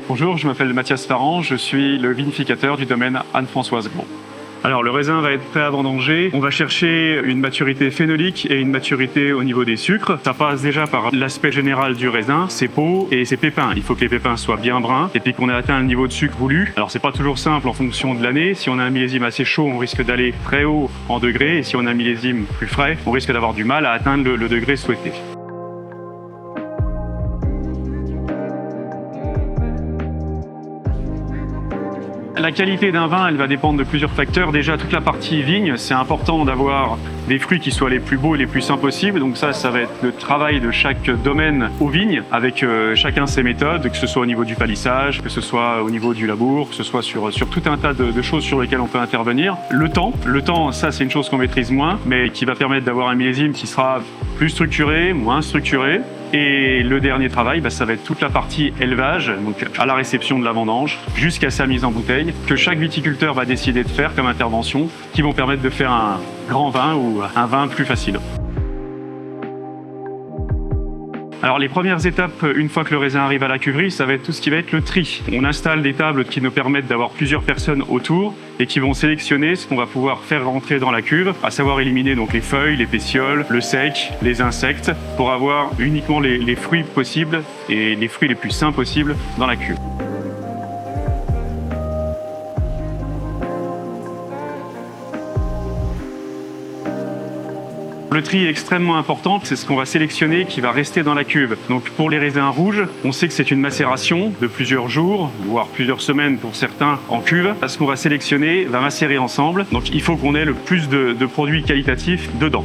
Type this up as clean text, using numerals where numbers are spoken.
Bonjour, je m'appelle Mathias Farran, je suis le vinificateur du domaine Anne-Françoise Gros. Alors le raisin va être prêt à vendanger. On va chercher une maturité phénolique et une maturité au niveau des sucres. Ça passe déjà par l'aspect général du raisin, ses peaux et ses pépins. Il faut que les pépins soient bien bruns et puis qu'on ait atteint le niveau de sucre voulu. Alors c'est pas toujours simple en fonction de l'année. Si on a un millésime assez chaud, on risque d'aller très haut en degrés, et si on a un millésime plus frais, on risque d'avoir du mal à atteindre le degré souhaité. La qualité d'un vin, elle va dépendre de plusieurs facteurs. Déjà, toute la partie vigne, c'est important d'avoir des fruits qui soient les plus beaux et les plus sains possibles. Donc ça va être le travail de chaque domaine aux vignes, avec chacun ses méthodes, que ce soit au niveau du palissage, que ce soit au niveau du labour, que ce soit sur tout un tas de choses sur lesquelles on peut intervenir. Le temps, ça c'est une chose qu'on maîtrise moins, mais qui va permettre d'avoir un millésime qui sera plus structuré, moins structuré. Et le dernier travail, ça va être toute la partie élevage, donc à la réception de la vendange, jusqu'à sa mise en bouteille, que chaque viticulteur va décider de faire comme intervention, qui vont permettre de faire un grand vin ou un vin plus facile. Alors les premières étapes, une fois que le raisin arrive à la cuverie, ça va être tout ce qui va être le tri. On installe des tables qui nous permettent d'avoir plusieurs personnes autour et qui vont sélectionner ce qu'on va pouvoir faire rentrer dans la cuve, à savoir éliminer donc les feuilles, les pétioles, le sec, les insectes, pour avoir uniquement les fruits possibles et les fruits les plus sains possibles dans la cuve. Le tri est extrêmement important, c'est ce qu'on va sélectionner qui va rester dans la cuve. Donc pour les raisins rouges, on sait que c'est une macération de plusieurs jours, voire plusieurs semaines pour certains en cuve. Ce qu'on va sélectionner va macérer ensemble, donc il faut qu'on ait le plus de produits qualitatifs dedans.